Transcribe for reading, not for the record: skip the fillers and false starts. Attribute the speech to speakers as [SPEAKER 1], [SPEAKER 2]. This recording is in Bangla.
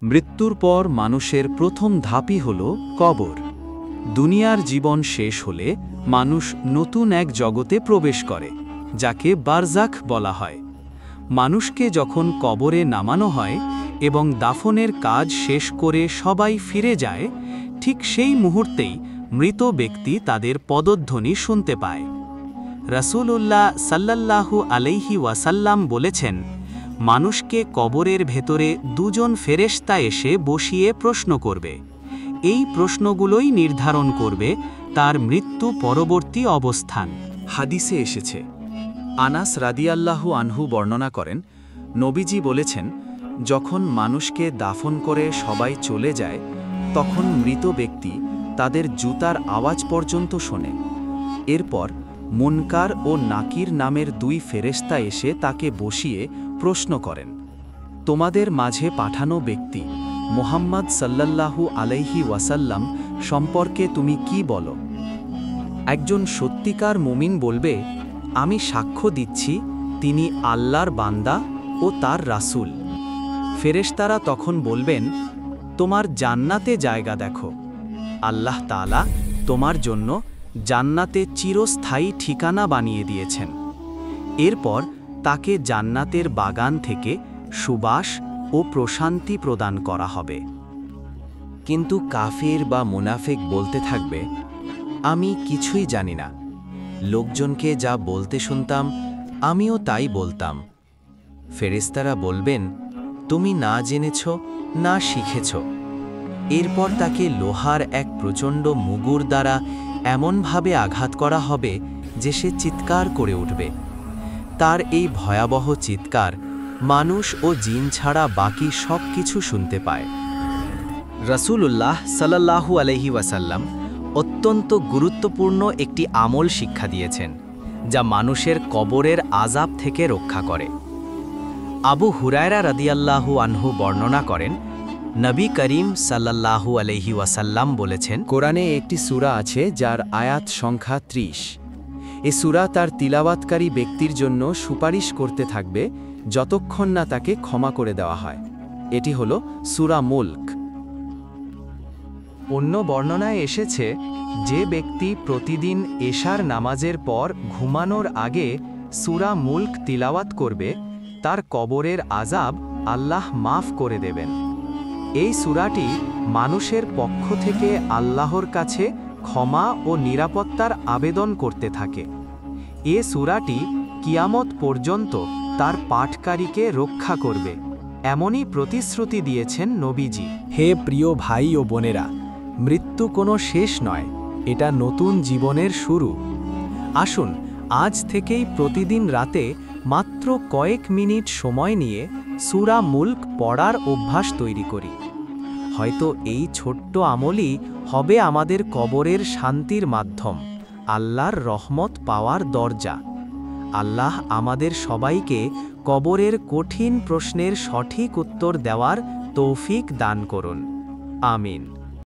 [SPEAKER 1] মৃত্যুর পর মানুষের প্রথম ধাপই হল কবর। দুনিয়ার জীবন শেষ হলে মানুষ নতুন এক জগতে প্রবেশ করে, যাকে বারজাখ বলা হয়। মানুষকে যখন কবরে নামানো হয় এবং দাফনের কাজ শেষ করে সবাই ফিরে যায়, ঠিক সেই মুহূর্তেই মৃত ব্যক্তি তাদের পদধ্বনি শুনতে পায়। রাসূলুল্লাহ সাল্লাল্লাহু আলাইহি ওয়াসাল্লাম বলেছেন, মানুষকে কবরের ভেতরে দুজন ফেরেশতা এসে বসিয়ে প্রশ্ন করবে। এই প্রশ্নগুলোই নির্ধারণ করবে তার মৃত্যু পরবর্তী অবস্থান। হাদিসে এসেছে, আনাস রাদিয়াল্লাহু আনহু বর্ণনা করেন, নবীজি বলেছেন, যখন মানুষকে দাফন করে সবাই চলে যায়, তখন মৃত ব্যক্তি তাদের জুতার আওয়াজ পর্যন্ত শোনে। এরপর মুনকার ও নাকির নামের দুই ফেরেশতা এসে তাকে বসিয়ে প্রশ্ন করেন, তোমাদের মাঝে পাঠানো ব্যক্তি মুহাম্মদ সাল্লাল্লাহু আলাইহি ওয়াসাল্লাম সম্পর্কে তুমি কি বলো? একজন সত্যিকার মুমিন বলবে, আমি সাক্ষ্য দিচ্ছি তিনি আল্লাহর বান্দা ও তার রাসূল। ফেরেশতারা তখন বলবেন, তোমার জান্নাতে জায়গা দেখো। আল্লাহ তাআলা তোমার জন্য জান্নাতে চিরস্থায়ী ঠিকানা বানিয়ে দিয়েছেন। এরপর তাকে জান্নাতের বাগান থেকে সুবাস ও প্রশান্তি প্রদান করা হবে। কিন্তু কাফির বা মুনাফিক বলতে থাকবে, আমি কিছুই জানি না। লোকজনকে যা বলতে শুনতাম আমিও তাই বলতাম। ফেরেশতারা বলবেন, তুমি না জেনেছ না শিখেছ। এরপর তাকে লোহার এক প্রচণ্ড মুগুর দ্বারা এমনভাবে আঘাত করা হবে যে সে চিৎকার করে উঠবে। তার এই ভয়াবহ চিৎকার মানুষ ও জিন ছাড়া বাকি সব কিছু শুনতে পায়। রাসূলুল্লাহ সাল্লাল্লাহু আলাইহি ওয়াসাল্লাম অত্যন্ত গুরুত্বপূর্ণ একটি আমল শিক্ষা দিয়েছেন, যা মানুষের কবরের আযাব থেকে রক্ষা করে। আবু হুরায়রা রাদিয়াল্লাহু আনহু বর্ণনা করেন, নবী করিম সাল্লাল্লাহু আলাইহি ওয়াসাল্লাম বলেছেন, কোরআনে একটি সূরা আছে যার আয়াত সংখ্যা ৩০। এ সূরা তার তিলাওয়াতকারী ব্যক্তির জন্য সুপারিশ করতে থাকবে যতক্ষণ না তাকে ক্ষমা করে দেওয়া হয়। এটি হল সূরা মুলক। অন্য বর্ণনায় এসেছে, যে ব্যক্তি প্রতিদিন এশার নামাজের পর ঘুমানোর আগে সূরা মুলক তিলাওয়াত করবে, তার কবরের আযাব আল্লাহ মাফ করে দেবেন। এই সূরাটি মানুষের পক্ষ থেকে আল্লাহর কাছে ক্ষমা ও নিরাপত্তার আবেদন করতে থাকে। এ সূরাটি কিয়ামত পর্যন্ত তার পাঠকারীকে রক্ষা করবে, এমনই প্রতিশ্রুতি দিয়েছেন নবীজি। হে প্রিয় ভাই ও বোনেরা, মৃত্যু কোনো শেষ নয়, এটা নতুন জীবনের শুরু। আসুন আজ থেকেই প্রতিদিন রাতে মাত্র কয়েক মিনিট সময় নিয়ে সূরা মুলক পড়ার অভ্যাস তৈরি করি। হয়তো এই ছোট্ট আমলই হবে আমাদের কবরের শান্তির মাধ্যম, আল্লাহর রহমত পাওয়ার দরজা। আল্লাহ আমাদের সবাইকে কবরের কঠিন প্রশ্নের সঠিক উত্তর দেওয়ার তৌফিক দান করুন। আমিন।